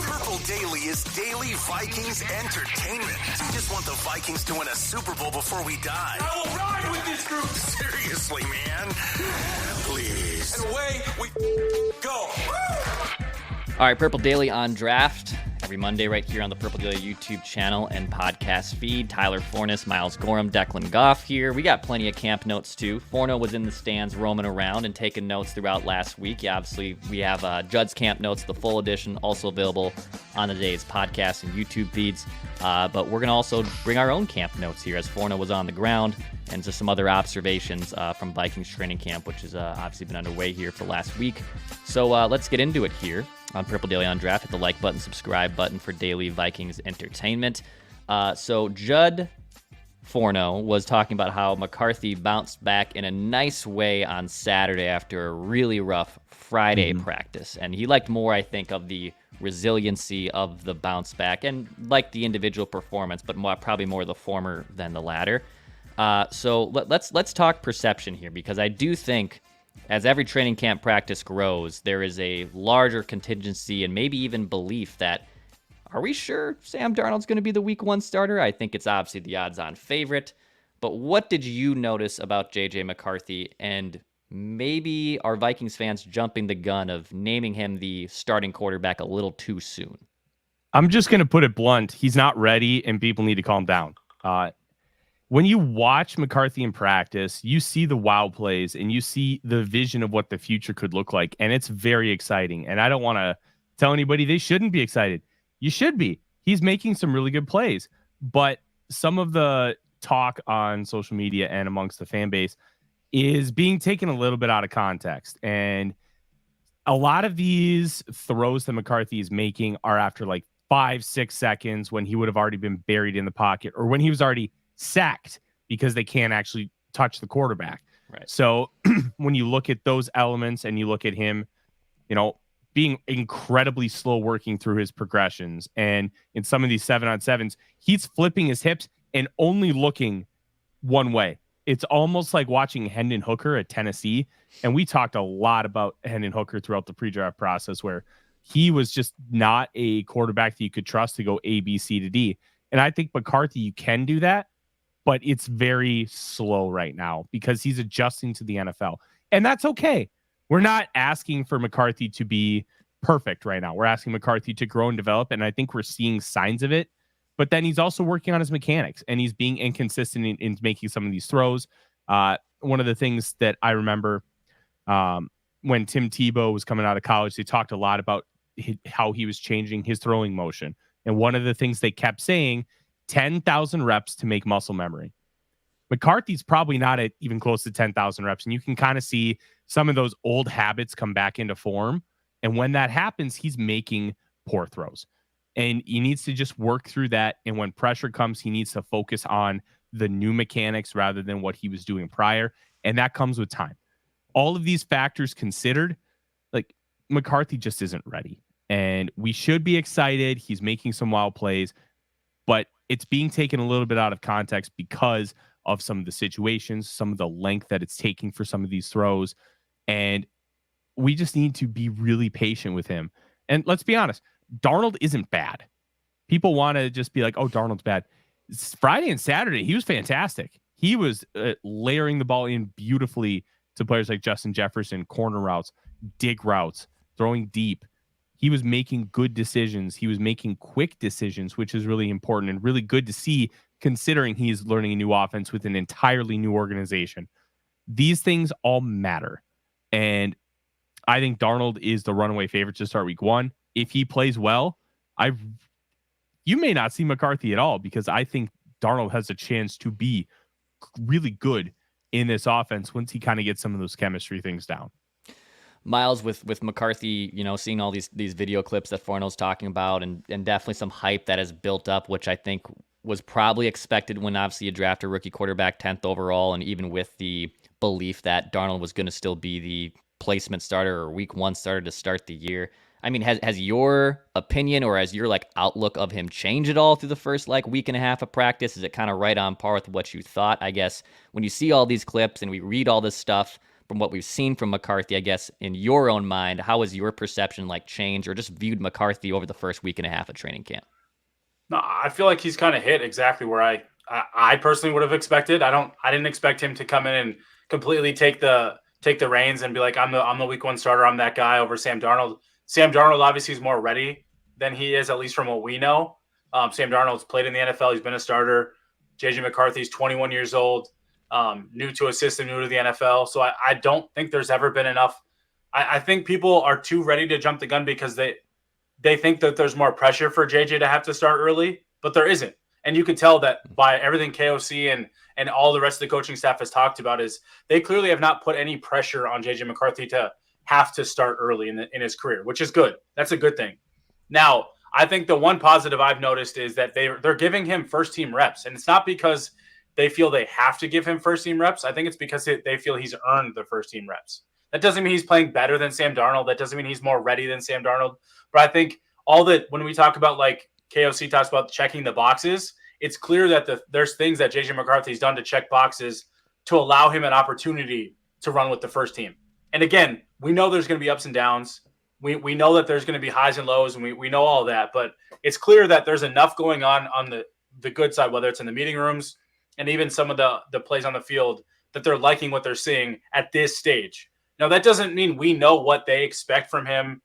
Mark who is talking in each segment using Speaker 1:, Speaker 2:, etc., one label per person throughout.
Speaker 1: Purple Daily is daily Vikings entertainment. We just want the Vikings to win a Super Bowl before we die.
Speaker 2: I will ride with this group.
Speaker 1: Seriously, man. Please.
Speaker 2: And away we go.
Speaker 3: All right, Purple Daily on draft. Every Monday right here on the Purple Daily YouTube channel and podcast feed. Tyler Forness, Miles Gorham, Declan Goff here. We got plenty of camp notes too. Forno was in the stands roaming around and taking notes throughout last week. Yeah, obviously, we have Judd's camp notes, the full edition, also available on the day's podcast and YouTube feeds. But we're going to also bring our own camp notes here as Forno was on the ground and just some other observations from Vikings training camp, which has obviously been underway here for the last week. So let's get into it here on Purple Daily on Draft. Hit the like button, subscribe button for daily Vikings entertainment. So Judd Forno was talking about how McCarthy bounced back in a nice way on Saturday after a really rough Friday practice. And he liked more, I think, of the resiliency of the bounce back and liked the individual performance, but probably more the former than the latter. So let's talk perception here, because I do think as every training camp practice grows, there is a larger contingency and maybe even belief that, are we sure Sam Darnold's going to be the week one starter? I think it's obviously the odds-on favorite. But what did you notice about JJ McCarthy? And maybe are Vikings fans jumping the gun of naming him the starting quarterback a little too soon?
Speaker 4: I'm just going to put it blunt. He's not ready, and people need to calm down. When you watch McCarthy in practice, you see the wow plays and you see the vision of what the future could look like. And it's very exciting. And I don't want to tell anybody they shouldn't be excited. You should be. He's making some really good plays. But some of the talk on social media and amongst the fan base is being taken a little bit out of context. And a lot of these throws that McCarthy is making are after like 5-6 seconds when he would have already been buried in the pocket, or when he was already sacked because they can't actually touch the quarterback.
Speaker 3: Right.
Speaker 4: So when you look at those elements and you look at him, being incredibly slow working through his progressions, and in some of these 7-on-7s, he's flipping his hips and only looking one way. It's almost like watching Hendon Hooker at Tennessee. And we talked a lot about Hendon Hooker throughout the pre-draft process, where he was just not a quarterback that you could trust to go A, B, C to D. And I think McCarthy, you can do that, but it's very slow right now because he's adjusting to the NFL. And that's okay. We're not asking for McCarthy to be perfect right now. We're asking McCarthy to grow and develop, and I think we're seeing signs of it. But then he's also working on his mechanics, and he's being inconsistent in making some of these throws. One of the things that I remember when Tim Tebow was coming out of college, they talked a lot about how he was changing his throwing motion. And one of the things they kept saying, 10,000 reps to make muscle memory. McCarthy's probably not at even close to 10,000 reps. And you can kind of see some of those old habits come back into form. And when that happens, he's making poor throws. And he needs to just work through that. And when pressure comes, he needs to focus on the new mechanics rather than what he was doing prior. And that comes with time. All of these factors considered, like, McCarthy just isn't ready. And we should be excited. He's making some wild plays, but it's being taken a little bit out of context because of some of the situations, some of the length that it's taking for some of these throws. And we just need to be really patient with him. And let's be honest, Darnold isn't bad. People want to just be like, oh, Darnold's bad. Friday and Saturday, he was fantastic. He was layering the ball in beautifully to players like Justin Jefferson, corner routes, dig routes, throwing deep. He was making good decisions. He was making quick decisions, which is really important and really good to see, considering he's learning a new offense with an entirely new organization. These things all matter. And I think Darnold is the runaway favorite to start week one. If he plays well, you may not see McCarthy at all, because I think Darnold has a chance to be really good in this offense once he kind of gets some of those chemistry things down.
Speaker 3: Miles, with McCarthy, seeing all these video clips that Forno's talking about, and definitely some hype that has built up, which I think was probably expected when obviously you draft a rookie quarterback 10th overall, and even with the belief that Darnold was going to still be the placement starter or week one starter to start the year. I mean, has your opinion or has your outlook of him changed at all through the first week and a half of practice? Is it kind of right on par with what you thought? I guess when you see all these clips and we read all this stuff, from what we've seen from McCarthy, I guess, in your own mind, how has your perception changed or just viewed McCarthy over the first week and a half of training camp?
Speaker 5: No, I feel like he's kind of hit exactly where I personally would have expected. I didn't expect him to come in and completely take the reins and be like, I'm the week one starter. I'm that guy over Sam Darnold. Sam Darnold obviously is more ready than he is, at least from what we know. Sam Darnold's played in the NFL. He's been a starter. JJ McCarthy's 21 years old, new to a system, new to the NFL. So I don't think there's ever been enough. I think people are too ready to jump the gun because they think that there's more pressure for JJ to have to start early, but there isn't. And you can tell that by everything KOC and all the rest of the coaching staff has talked about is they clearly have not put any pressure on JJ McCarthy to have to start early in his career, which is good. That's a good thing. Now, I think the one positive I've noticed is that they're giving him first team reps. And it's not because they feel they have to give him first team reps. I think it's because they feel he's earned the first team reps. That doesn't mean he's playing better than Sam Darnold. That doesn't mean he's more ready than Sam Darnold. But I think when we talk about KOC talks about checking the boxes, it's clear that there's things that JJ McCarthy's done to check boxes to allow him an opportunity to run with the first team. And again, we know there's going to be ups and downs. We know that there's going to be highs and lows, and we know all that. But it's clear that there's enough going on the good side, whether it's in the meeting rooms and even some of the plays on the field, that they're liking what they're seeing at this stage. Now, that doesn't mean we know what they expect from him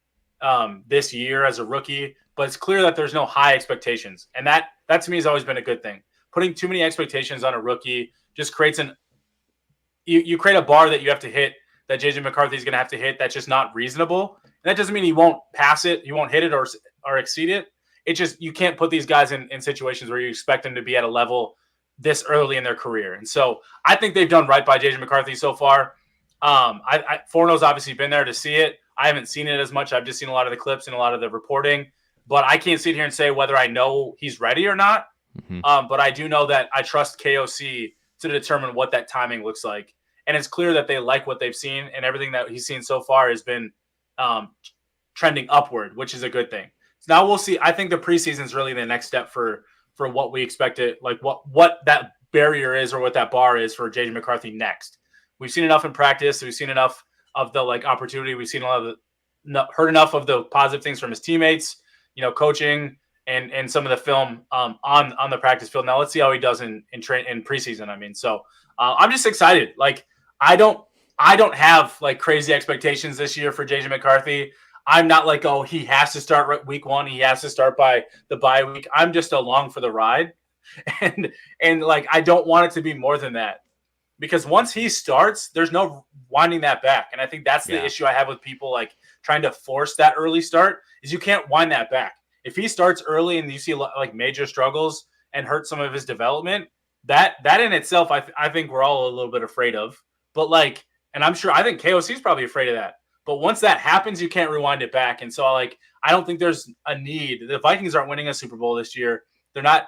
Speaker 5: this year as a rookie, but it's clear that there's no high expectations. And that to me has always been a good thing. Putting too many expectations on a rookie just creates you create a bar that you have to hit, that JJ McCarthy is going to have to hit. That's just not reasonable. And that doesn't mean he won't pass it, he won't hit it or exceed it. It just, you can't put these guys in situations where you expect them to be at a level this early in their career. And so I think they've done right by JJ McCarthy so far. Forno's obviously been there to see it. I haven't seen it as much. I've just seen a lot of the clips and a lot of the reporting, but I can't sit here and say whether I know he's ready or not. Mm-hmm. But I do know that I trust KOC to determine what that timing looks like. And it's clear that they like what they've seen, and everything that he's seen so far has been trending upward, which is a good thing. So now we'll see. I think the preseason is really the next step for what we expect it, what that barrier is or what that bar is for JJ McCarthy next. We've seen enough in practice. We've seen enough of the opportunity. We've seen heard enough of the positive things from his teammates, coaching and some of the film on the practice field. Now let's see how he does in preseason. So I'm just excited. I don't have crazy expectations this year for JJ McCarthy. I'm not he has to start week one. He has to start by the bye week. I'm just along for the ride. And I don't want it to be more than that, because once he starts, there's no winding that back. And I think that's the issue I have with people trying to force that early start, is you can't wind that back. If he starts early and you see major struggles and hurt some of his development, that in itself, I think we're all a little bit afraid of. But and I think KOC is probably afraid of that. But once that happens, you can't rewind it back. And so I don't think there's a need. The Vikings aren't winning a Super Bowl this year. They're not.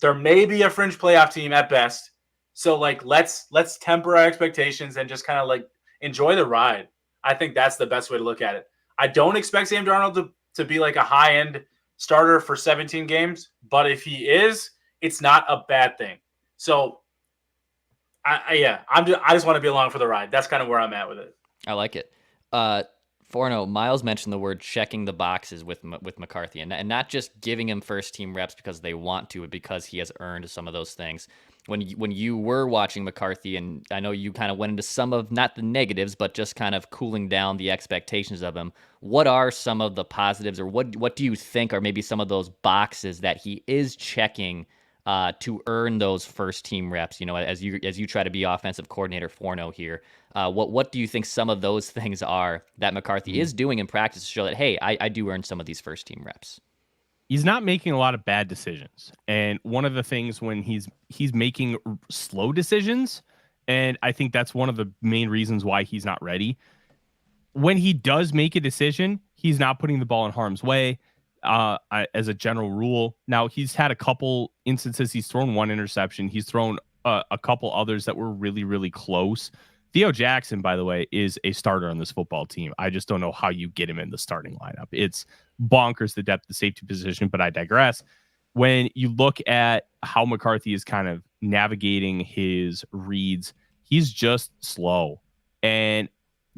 Speaker 5: There may be a fringe playoff team at best. So let's temper our expectations and just kind of enjoy the ride. I think that's the best way to look at it. I don't expect Sam Darnold to be a high end starter for 17 games, but if he is, it's not a bad thing. So I just want to be along for the ride. That's kind of where I'm at with it.
Speaker 3: I like it. Forno, Miles mentioned the word checking the boxes with McCarthy, and not just giving him first team reps because they want to, but because he has earned some of those things. When you were watching McCarthy, and I know you kind of went into some of, not the negatives, but just kind of cooling down the expectations of him, what are some of the positives, or what do you think are maybe some of those boxes that he is checking to earn those first team reps? As you try to be offensive coordinator Forno here, what do you think some of those things are that McCarthy is doing in practice to show that, hey, I do earn some of these first team reps?
Speaker 4: He's not making a lot of bad decisions. And one of the things when he's making slow decisions, and I think that's one of the main reasons why he's not ready. When he does make a decision, he's not putting the ball in harm's way. As a general rule. Now, he's had a couple instances. He's thrown one interception. He's thrown a couple others that were really, really close. Theo Jackson, by the way, is a starter on this football team. I just don't know how you get him in the starting lineup. It's bonkers, the depth of safety position, but I digress. When you look at how McCarthy is kind of navigating his reads, he's just slow. And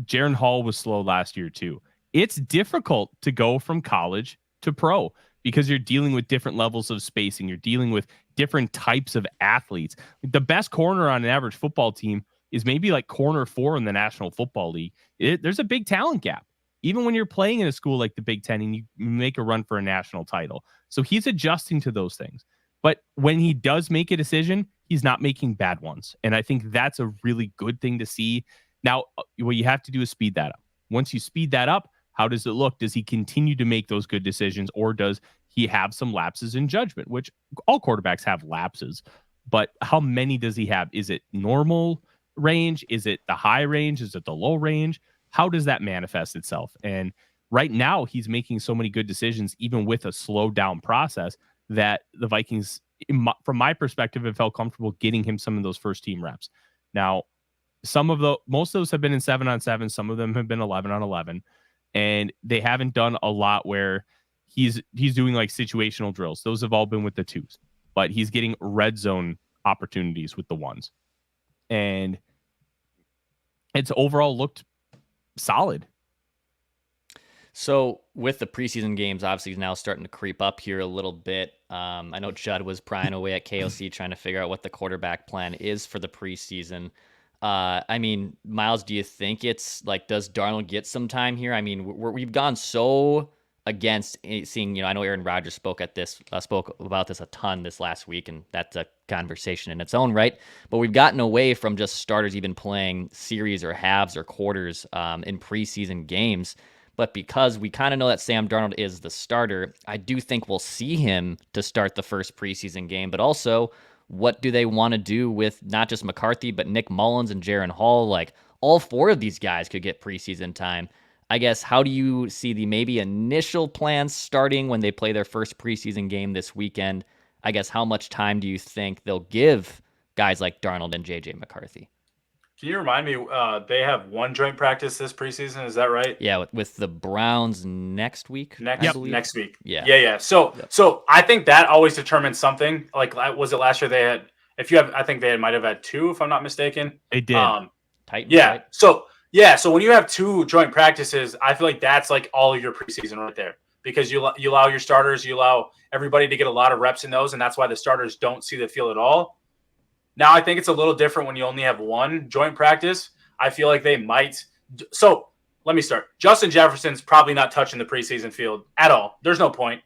Speaker 4: Jaren Hall was slow last year too. It's difficult to go from college to pro because you're dealing with different levels of spacing. You're dealing with different types of athletes. The best corner on an average football team is maybe like corner 4 in the National Football League. There's a big talent gap, even when you're playing in a school like the Big Ten and you make a run for a national title. So he's adjusting to those things. But when he does make a decision, he's not making bad ones. And I think that's a really good thing to see. Now, what you have to do is speed that up. Once you speed that up, how does it look? Does he continue to make those good decisions, or does he have some lapses in judgment, which all quarterbacks have lapses, but how many does he have? Is it normal range? Is it the high range? Is it the low range? How does that manifest itself? And right now he's making so many good decisions, even with a slowed down process, that the Vikings, from my perspective, have felt comfortable getting him some of those first team reps. Now, most of those have been in 7-on-7. Some of them have been 11-on-11. And they haven't done a lot where he's doing like situational drills. Those have all been with the 2s, but he's getting red zone opportunities with the 1s. And it's overall looked solid.
Speaker 3: So with the preseason games, obviously now starting to creep up here a little bit. I know Judd was prying away at KOC trying to figure out what the quarterback plan is for the preseason. I mean, Miles, do you think it's like, does Darnold get some time here? I mean, we've gone so against seeing, I know Aaron Rodgers spoke about this a ton this last week, and that's a conversation in its own right. But we've gotten away from just starters even playing series or halves or quarters in preseason games. But because we kind of know that Sam Darnold is the starter, I do think we'll see him to start the first preseason game. But also, what do they want to do with not just McCarthy, but Nick Mullins and Jaren Hall? Like, all 4 of these guys could get preseason time. I guess, how do you see the maybe initial plans starting when they play their first preseason game this weekend? I guess, how much time do you think they'll give guys like Darnold and JJ McCarthy?
Speaker 5: Can you remind me, they have 1 joint practice this preseason, is that right?
Speaker 3: Yeah, with the Browns next week.
Speaker 5: Next week.
Speaker 3: Yeah.
Speaker 5: So I think that always determines something. Like, was it last year they had? I think they might have had 2, if I'm not mistaken.
Speaker 4: They did.
Speaker 3: Titans,
Speaker 5: yeah.
Speaker 3: Right?
Speaker 5: So when you have 2 joint practices, I feel like that's like all of your preseason right there, because you allow your starters, you allow everybody to get a lot of reps in those, and that's why the starters don't see the field at all. Now, I think it's a little different when you only have 1 joint practice. I feel like they might. So let me start. Justin Jefferson's probably not touching the preseason field at all. There's no point.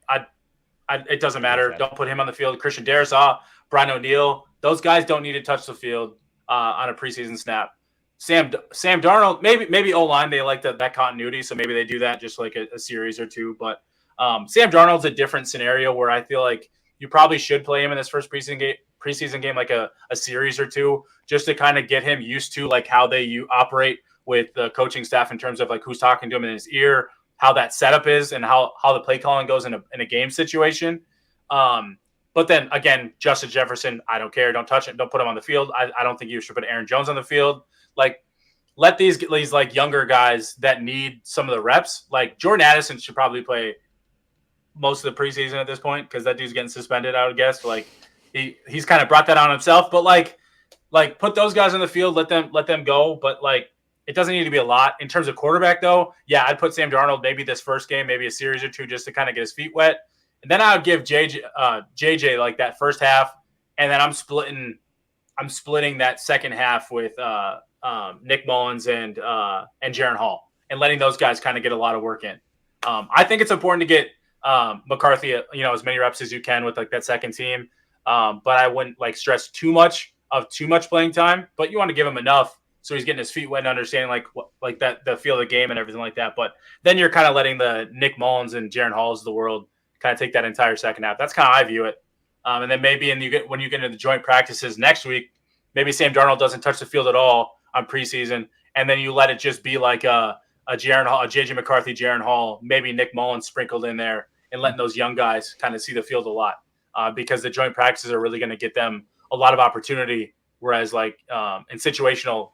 Speaker 5: It doesn't matter. Don't put him on the field. Christian Darrisaw, Brian O'Neill, those guys don't need to touch the field on a preseason snap. Sam Darnold, maybe O-line, they like that continuity, so maybe they do that just like a series or 2. But Sam Darnold's a different scenario where I feel like you probably should play him in this first preseason game like a series or 2, just to kind of get him used to like how they operate with the coaching staff in terms of like who's talking to him in his ear, how that setup is, and how the play calling goes in a game situation. But then again, Justin Jefferson, I don't care. Don't touch it. Don't put him on the field. I don't think you should put Aaron Jones on the field. Like, let these like younger guys that need some of the reps. Like Jordan Addison should probably play most of the preseason at this point, because that dude's getting suspended, I would guess. Like, he's kind of brought that on himself. But like put those guys on the field, let them go. But like, it doesn't need to be a lot. In terms of quarterback, though, yeah, I'd put Sam Darnold maybe this first game, maybe a series or 2, just to kind of get his feet wet. And then I would give JJ like that first half, and then I'm splitting that second half with Nick Mullins and Jaren Hall, and letting those guys kind of get a lot of work in. I think it's important to get McCarthy, as many reps as you can with like that second team. But I wouldn't like stress too much playing time. But you want to give him enough so he's getting his feet wet and understanding the feel of the game and everything like that. But then you're kind of letting the Nick Mullins and Jaren Halls of the world kind of take that entire second half. That's kind of how I view it. And then maybe when you get into the joint practices next week, maybe Sam Darnold doesn't touch the field at all on preseason, and then you let it just be like a Jaren Hall, a JJ McCarthy, Jaren Hall, maybe Nick Mullins sprinkled in there, and letting those young guys kind of see the field a lot, because the joint practices are really going to get them a lot of opportunity. Whereas like in situational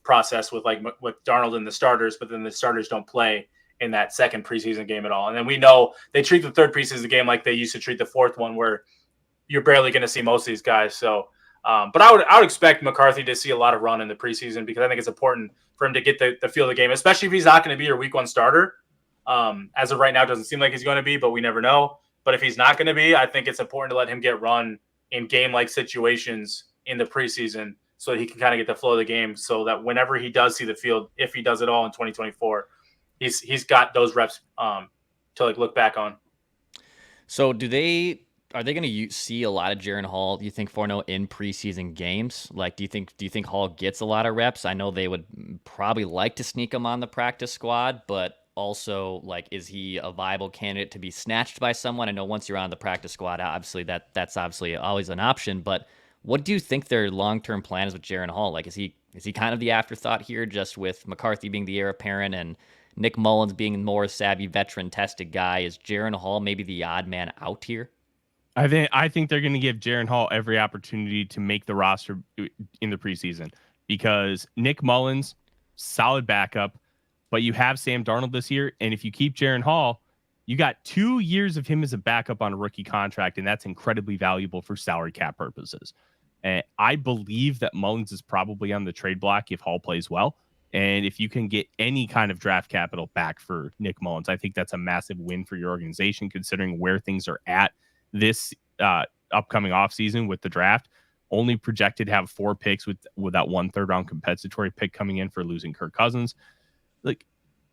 Speaker 5: process with Darnold and the starters, but then the starters don't play in that second preseason game at all. And then we know they treat the third preseason game like they used to treat the fourth one, where you're barely going to see most of these guys. So But I would expect McCarthy to see a lot of run in the preseason because I think it's important for him to get the feel of the game, especially if he's not going to be your week 1 starter. As of right now, it doesn't seem like he's going to be, but we never know. But if he's not going to be, I think it's important to let him get run in game-like situations in the preseason so that he can kind of get the flow of the game so that whenever he does see the field, if he does it all in 2024, he's got those reps to like look back on.
Speaker 3: So are they going to see a lot of Jaren Hall, do you think, Forno, in preseason games? Like, do you think Hall gets a lot of reps? I know they would probably like to sneak him on the practice squad, but also, like, is he a viable candidate to be snatched by someone? I know once you're on the practice squad, obviously that's obviously always an option, but what do you think their long-term plan is with Jaren Hall? Like, is he kind of the afterthought here, just with McCarthy being the heir apparent and Nick Mullins being more savvy, veteran-tested guy? Is Jaren Hall maybe the odd man out here?
Speaker 4: I think they're going to give Jaren Hall every opportunity to make the roster in the preseason because Nick Mullins, solid backup, but you have Sam Darnold this year, and if you keep Jaren Hall, you got 2 years of him as a backup on a rookie contract, and that's incredibly valuable for salary cap purposes. And I believe that Mullins is probably on the trade block if Hall plays well. And if you can get any kind of draft capital back for Nick Mullins, I think that's a massive win for your organization, considering where things are at this upcoming offseason with the draft. Only projected to have 4 picks with that 1 third-round compensatory pick coming in for losing Kirk Cousins. Like,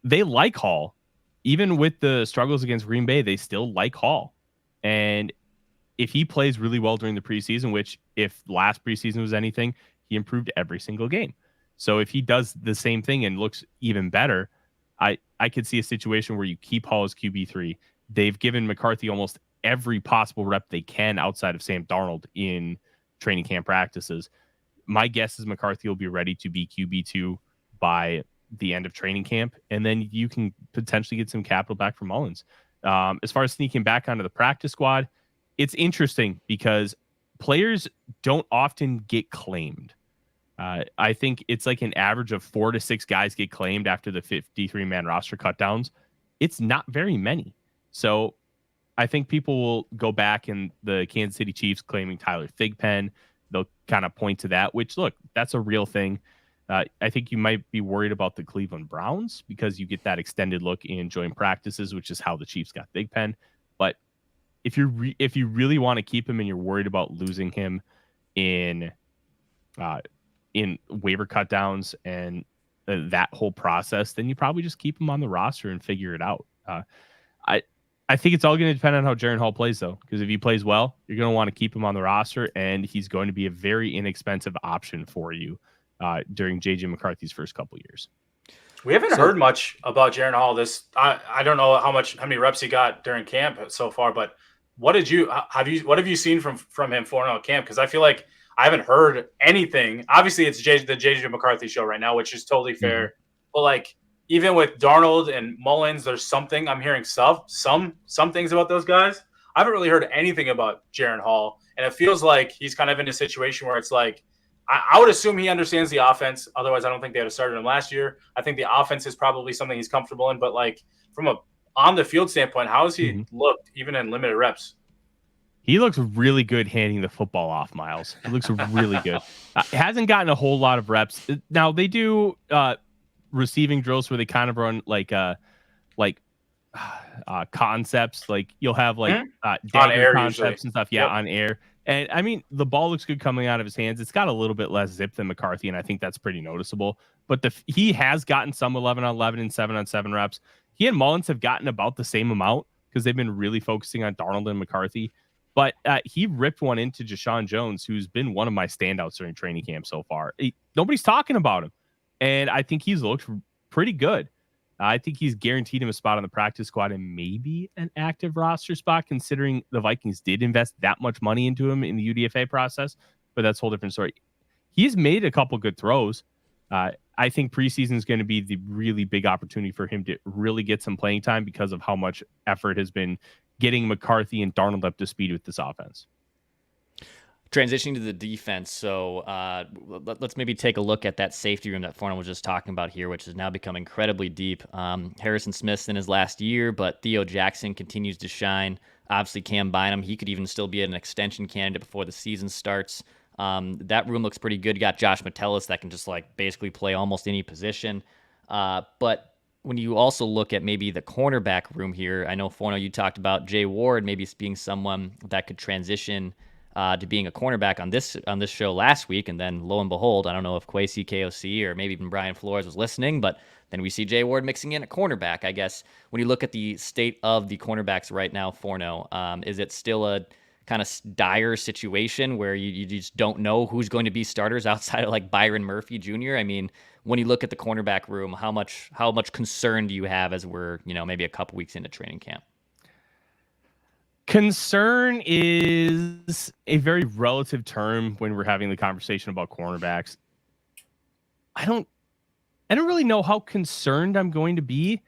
Speaker 4: they like Hall. Even with the struggles against Green Bay, they still like Hall. And if he plays really well during the preseason, which if last preseason was anything, he improved every single game. So if he does the same thing and looks even better, I could see a situation where you keep Hall as QB3. They've given McCarthy almost every possible rep they can outside of Sam Darnold in training camp practices. My guess is McCarthy will be ready to be QB2 by the end of training camp, and then you can potentially get some capital back from Mullins. As far as sneaking back onto the practice squad, it's interesting because players don't often get claimed. I think it's like an average of 4 to 6 guys get claimed after the 53-man roster cutdowns. It's not very many. So I think people will go back and the Kansas City Chiefs claiming Tyler Thigpen. They'll kind of point to that, which, look, that's a real thing. I think you might be worried about the Cleveland Browns because you get that extended look in joint practices, which is how the Chiefs got Thigpen. But if you really want to keep him and you're worried about losing him in waiver cutdowns and that whole process, then you probably just keep him on the roster and figure it out. I think it's all going to depend on how Jaren Hall plays, though, because if he plays well, you're going to want to keep him on the roster, and he's going to be a very inexpensive option for you during JJ McCarthy's first couple years.
Speaker 5: We haven't heard much about Jaren Hall. I don't know how many reps he got during camp so far, but what have you seen from him for camp? Because I feel like I haven't heard anything. Obviously, it's the JJ McCarthy show right now, which is totally fair. Mm-hmm. But like, even with Darnold and Mullins, there's something I'm hearing some things about those guys. I haven't really heard anything about Jaren Hall, and it feels like he's kind of in a situation where it's like I would assume he understands the offense. Otherwise, I don't think they would have started him last year. I think the offense is probably something he's comfortable in, but like from a on the field standpoint, how has he looked even in limited reps?
Speaker 4: He looks really good handing the football off, Miles. He looks really good. Hasn't gotten a whole lot of reps. Now they do receiving drills where they kind of run like concepts. Like you'll have like dagger concepts usually. And stuff. Yeah, yep. On air. And I mean, the ball looks good coming out of his hands. It's got a little bit less zip than McCarthy, and I think that's pretty noticeable. But he has gotten some 11-on-11 and 7-on-7 reps. He and Mullins have gotten about the same amount because they've been really focusing on Darnold and McCarthy. But he ripped one into Deshaun Jones, who's been one of my standouts during training camp so far. Nobody's talking about him, and I think he's looked pretty good. I think he's guaranteed him a spot on the practice squad and maybe an active roster spot, considering the Vikings did invest that much money into him in the UDFA process. But that's a whole different story. He's made a couple good throws. I think preseason is going to be the really big opportunity for him to really get some playing time because of how much effort has been getting McCarthy and Darnold up to speed with this offense.
Speaker 3: Transitioning to the defense, so let's maybe take a look at that safety room that Forno was just talking about here, which has now become incredibly deep. Harrison Smith's in his last year, but Theo Jackson continues to shine. Obviously, Cam Bynum, he could even still be an extension candidate before the season starts. That room looks pretty good. You got Josh Metellus that can just like basically play almost any position. But when you also look at maybe the cornerback room here, I know Forno, you talked about Jay Ward maybe being someone that could transition to being a cornerback on this show last week, and then lo and behold, I don't know if Kwesi KOC or maybe even Brian Flores was listening, but then we see Jay Ward mixing in a cornerback. I guess when you look at the state of the cornerbacks right now, Forno, is it still a kind of dire situation where you just don't know who's going to be starters outside of like Byron Murphy Jr.? I mean, when you look at the cornerback room, how much concern do you have as we're, maybe a couple weeks into training camp?
Speaker 4: Concern is a very relative term when we're having the conversation about cornerbacks. I don't really know how concerned I'm going to be.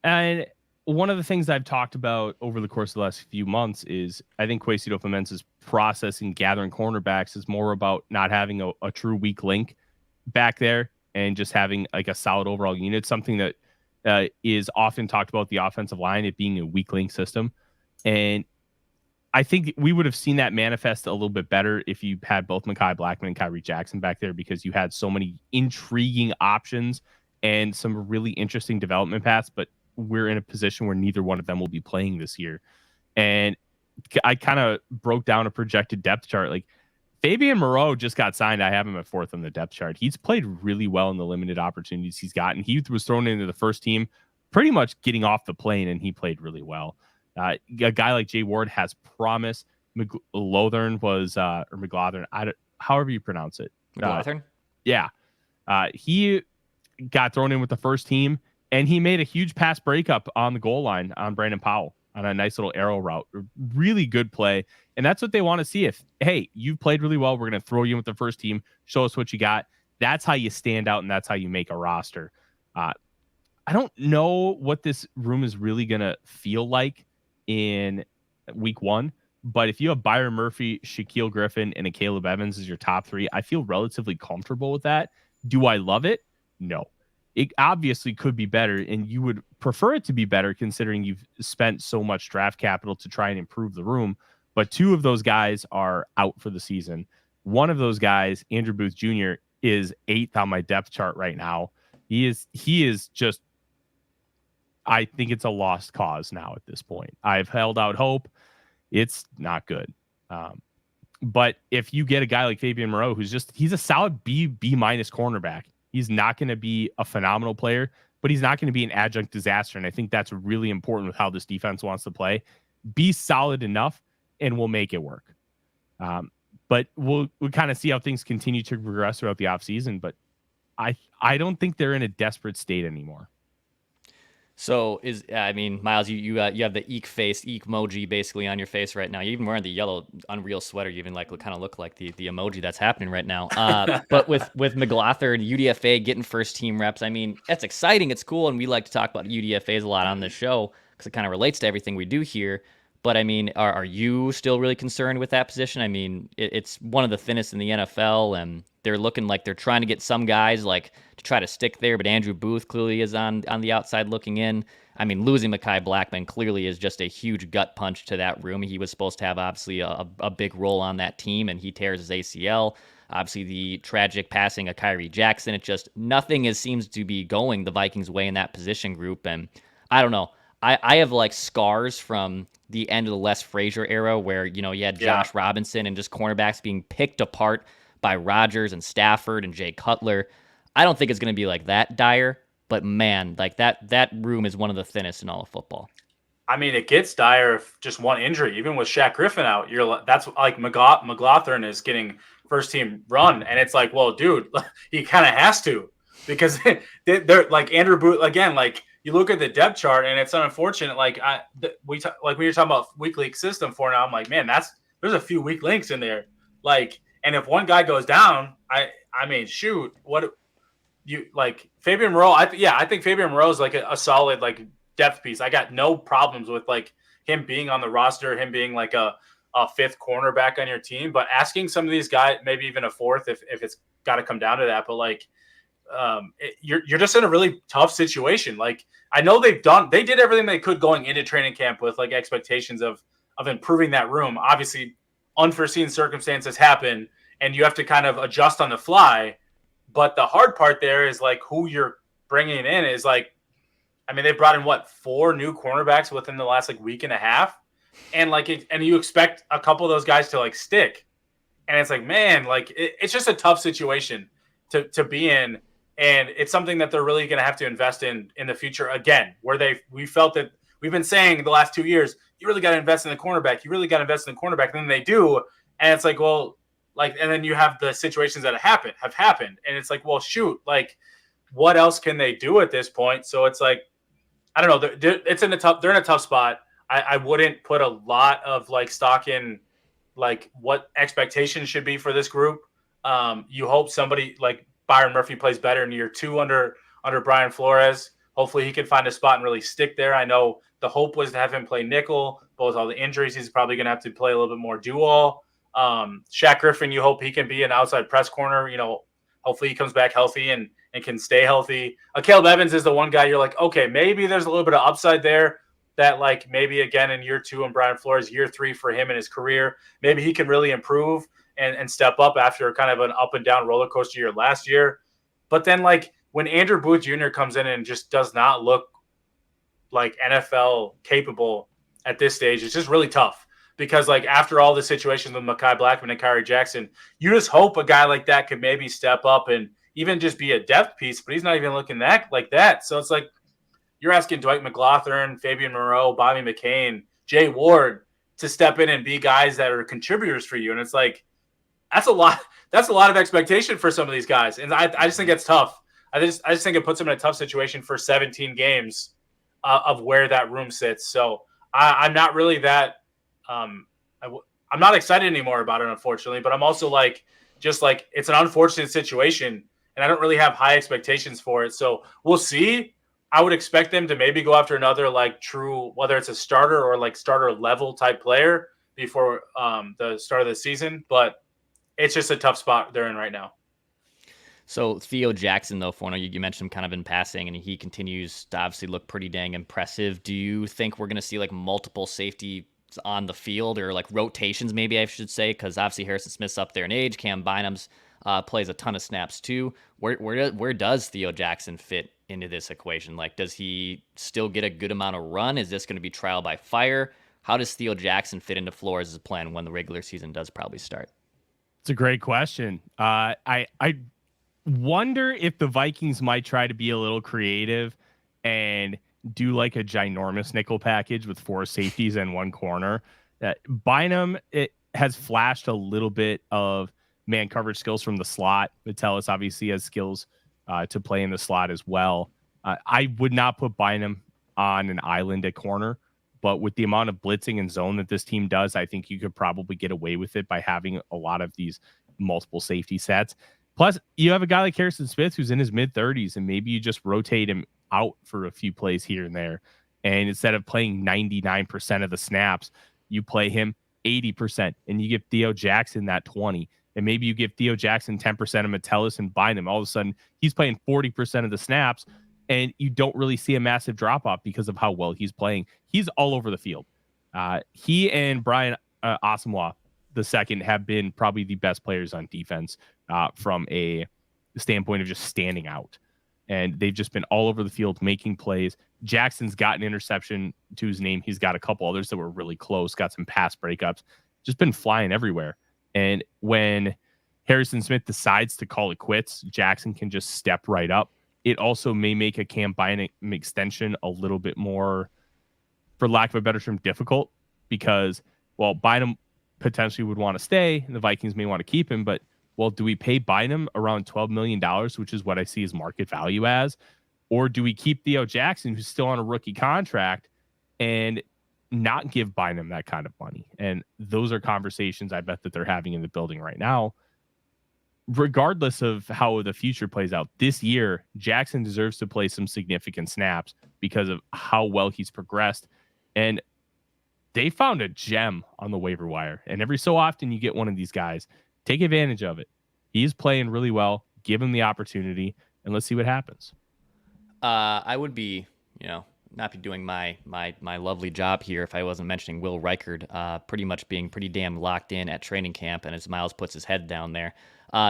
Speaker 4: And one of the things I've talked about over the course of the last few months is I think Kwesi Dofamensa's process in gathering cornerbacks is more about not having a true weak link back there and just having like a solid overall unit, something that is often talked about the offensive line, it being a weak link system. And I think we would have seen that manifest a little bit better if you had both Mekhi Blackman and Kyrie Jackson back there, because you had so many intriguing options and some really interesting development paths, but we're in a position where neither one of them will be playing this year. And I kind of broke down a projected depth chart. Like Fabian Moreau just got signed. I have him at 4th on the depth chart. He's played really well in the limited opportunities he's gotten. He was thrown into the first team pretty much getting off the plane, and he played really well. A guy like Jay Ward has promise. McLaughlin was, or McLaughlin, however you pronounce it.
Speaker 3: McLaughlin?
Speaker 4: Yeah. He got thrown in with the first team, and he made a huge pass breakup on the goal line on Brandon Powell on a nice little arrow route. Really good play. And that's what they want to see. If, hey, you've played really well, we're going to throw you in with the first team. Show us what you got. That's how you stand out, and that's how you make a roster. I don't know what this room is really going to feel like in week 1, but if you have Byron Murphy, Shaquille Griffin, and a Caleb Evans as your top 3, I feel relatively comfortable with that. Do I love it? No. It obviously could be better, and you would prefer it to be better considering you've spent so much draft capital to try and improve the room. But 2 of those guys are out for the season. One of those guys, Andrew Booth Jr., is 8th on my depth chart right now. He is just, I think it's a lost cause now at this point. I've held out hope. It's not good. But if you get a guy like Fabian Moreau, he's a solid B minus cornerback. He's not going to be a phenomenal player, but he's not going to be an adjunct disaster. And I think that's really important with how this defense wants to play. Be solid enough and we'll make it work. But we'll kind of see how things continue to progress throughout the offseason. But I don't think they're in a desperate state anymore.
Speaker 3: So Miles, you have the eek emoji basically on your face right now. You're even wearing the yellow Unreal sweater. You even kind of look like the emoji that's happening right now. But with McLaughlin, UDFA getting first team reps, I mean, that's exciting. It's cool. And we like to talk about UDFAs a lot on this show because it kind of relates to everything we do here. But I mean, are you still really concerned with that position? I mean, it's one of the thinnest in the NFL, and they're looking like they're trying to get some guys like to try to stick there, but Andrew Booth clearly is on the outside looking in. I mean, losing Mekhi Blackman clearly is just a huge gut punch to that room. He was supposed to have obviously a big role on that team, and he tears his ACL. Obviously, the tragic passing of Kyrie Jackson. It just nothing seems to be going the Vikings' way in that position group, and I don't know. I have like scars from the end of the Les Frazier era where, you had Josh Robinson and just cornerbacks being picked apart by Rodgers and Stafford and Jay Cutler. I don't think it's going to be like that dire, but man, like that room is one of the thinnest in all of football.
Speaker 5: I mean, it gets dire if just one injury, even with Shaq Griffin out, that's like McLaughlin is getting first team run. And it's like, well, dude, he kind of has to, because they're like Andrew Booth again, like, you look at the depth chart, and it's unfortunate. Like when you're talking about weak link system for now, I'm like, man, there's a few weak links in there. Like, and if one guy goes down, I mean, shoot, what you like Fabian Moreau? I think Fabian Moreau is like a solid like depth piece. I got no problems with like him being on the roster, him being like a 5th cornerback on your team. But asking some of these guys, maybe even a 4th, if it's got to come down to that. But like, you're just in a really tough situation. Like, I know they did everything they could going into training camp with like expectations of improving that room. Obviously, unforeseen circumstances happen, and you have to kind of adjust on the fly. But the hard part there is like who you're bringing in is like, I mean, they brought in 4 new cornerbacks within the last like week and a half, and and you expect a couple of those guys to like stick, and it's like, man, like it's just a tough situation to be in, and it's something that they're really going to have to invest in the future again. Where we felt that we've been saying the last 2 years, you really got to invest in the cornerback, and then they do, and it's like, well, like, and then you have the situations that have happened, and it's like, well, shoot, like, what else can they do at this point? So it's like, I don't know. They're in a tough spot. I wouldn't put a lot of like stock in like what expectations should be for this group. You hope somebody like Byron Murphy plays better in year 2 under Brian Flores. Hopefully he can find a spot and really stick there. I know the hope was to have him play nickel, but with all the injuries, he's probably going to have to play a little bit more dual. Shaq Griffin, you hope he can be an outside press corner. You know, hopefully he comes back healthy and can stay healthy. Caleb Evans is the one guy you're like, okay, maybe there's a little bit of upside there that like maybe again in year 2 and Brian Flores, year 3 for him in his career, maybe he can really improve and step up after kind of an up and down roller coaster year last year. But then like when Andrew Booth Jr. comes in and just does not look like NFL capable at this stage, it's just really tough. Because like after all the situations with Mekhi Blackman and Kyrie Jackson, you just hope a guy like that could maybe step up and even just be a depth piece, but he's not even looking like that. So it's like you're asking Dwight McLaughlin, Fabian Moreau, Bobby McCain, Jay Ward to step in and be guys that are contributors for you. And it's like, that's a lot of expectation for some of these guys. And I just think it's tough. I just think it puts them in a tough situation for 17 games of where that room sits. So I'm not really that I'm not excited anymore about it, unfortunately, but I'm also like, just like, it's an unfortunate situation and I don't really have high expectations for it. So we'll see. I would expect them to maybe go after another like true, whether it's a starter or like starter level type player before the start of the season, but it's just a tough spot they're in right now.
Speaker 3: So Theo Jackson, though, Forno, you mentioned him kind of in passing, and he continues to obviously look pretty dang impressive. Do you think we're going to see like multiple safety on the field or like rotations, maybe I should say, because obviously Harrison Smith's up there in age. Cam Bynum's plays a ton of snaps too. Where does Theo Jackson fit into this equation? Like, does he still get a good amount of run? Is this going to be trial by fire? How does Theo Jackson fit into Flores' plan when the regular season does probably start?
Speaker 4: It's a great question. I wonder if the Vikings might try to be a little creative and do like a ginormous nickel package with 4 safeties and 1 corner. Bynum, it has flashed a little bit of man coverage skills from the slot. Metellus obviously has skills to play in the slot as well. I would not put Bynum on an island at corner, but with the amount of blitzing and zone that this team does, I think you could probably get away with it by having a lot of these multiple safety sets. Plus, you have a guy like Harrison Smith who's in his mid-30s, and maybe you just rotate him out for a few plays here and there. And instead of playing 99% of the snaps, you play him 80%, and you give Theo Jackson that 20. And maybe you give Theo Jackson 10% of Metellus and Bynum. All of a sudden, he's playing 40% of the snaps, and you don't really see a massive drop-off because of how well he's playing. He's all over the field. He and Brian Asamoah II have been probably the best players on defense from a standpoint of just standing out. And they've just been all over the field making plays. Jackson's got an interception to his name. He's got a couple others that were really close, got some pass breakups, just been flying everywhere. And when Harrison Smith decides to call it quits, Jackson can just step right up. It also may make a Cam Bynum extension a little bit more, for lack of a better term, difficult because, well, Bynum potentially would want to stay and the Vikings may want to keep him, but well, do we pay Bynum around $12 million, which is what I see his market value as? Or do we keep Theo Jackson, who's still on a rookie contract, and not give Bynum that kind of money? And those are conversations I bet that they're having in the building right now. Regardless of how the future plays out, this year, Jackson deserves to play some significant snaps because of how well he's progressed. And they found a gem on the waiver wire. And every so often you get one of these guys. Take advantage of it. He's playing really well. Give him the opportunity, and let's see what happens.
Speaker 3: I would be, not be doing my lovely job here if I wasn't mentioning Will Reichard pretty much being pretty damn locked in at training camp, and as Miles puts his head down there.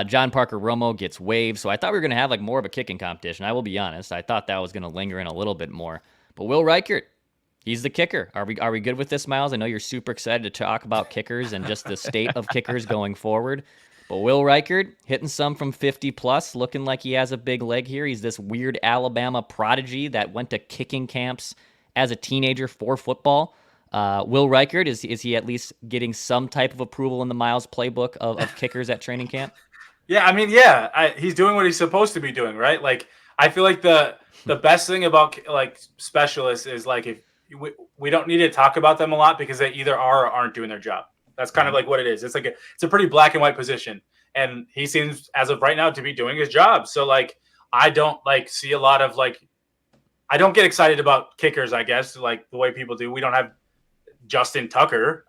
Speaker 3: John Parker Romo gets waived, so I thought we were going to have like more of a kicking competition. I will be honest. I thought that was going to linger in a little bit more. But Will Reichard, he's the kicker. Are we good with this, Miles? I know you're super excited to talk about kickers and just the state of kickers going forward. But Will Reichard hitting some from 50 plus, looking like he has a big leg here. He's this weird Alabama prodigy that went to kicking camps as a teenager for football. Will Reichard, is he at least getting some type of approval in the Miles playbook of kickers at training camp?
Speaker 5: Yeah, I mean, he's doing what he's supposed to be doing, right? Like, I feel like the best thing about like specialists is like if we don't need to talk about them a lot because they either are or aren't doing their job. That's kind of like what it is. It's like it's a pretty black and white position, and he seems as of right now to be doing his job. So like, I don't like see a lot of like, I don't get excited about kickers. I guess like the way people do. We don't have Justin Tucker.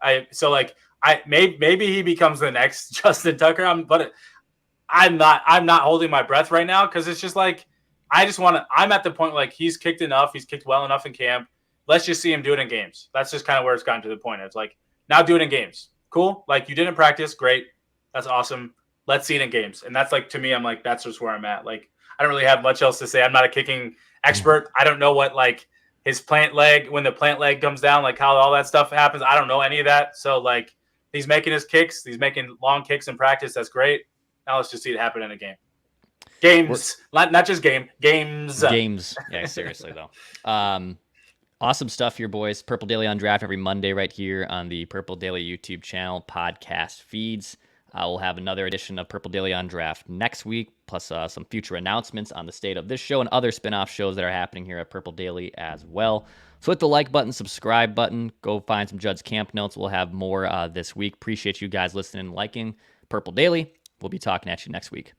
Speaker 5: Maybe he becomes the next Justin Tucker. I'm not holding my breath right now because it's just like I'm at the point like he's kicked enough. He's kicked well enough in camp. Let's just see him do it in games. That's just kind of where it's gotten to the point. It's like now do it in games. Cool. Like you didn't practice. Great. That's awesome. Let's see it in games. And that's like, to me, I'm like, that's just where I'm at. Like, I don't really have much else to say. I'm not a kicking expert. I don't know what like his plant leg, when the plant leg comes down, like how all that stuff happens. I don't know any of that. So like he's making his kicks. He's making long kicks in practice. That's great. Now let's just see it happen in a game. Games, not just games.
Speaker 3: Games. Yeah, seriously though. Awesome stuff here, boys. Purple Daily on Draft every Monday right here on the Purple Daily YouTube channel podcast feeds. We'll have another edition of Purple Daily on Draft next week, plus some future announcements on the state of this show and other spinoff shows that are happening here at Purple Daily as well. So hit the like button, subscribe button, go find some Judd's Camp Notes. We'll have more this week. Appreciate you guys listening and liking Purple Daily. We'll be talking at you next week.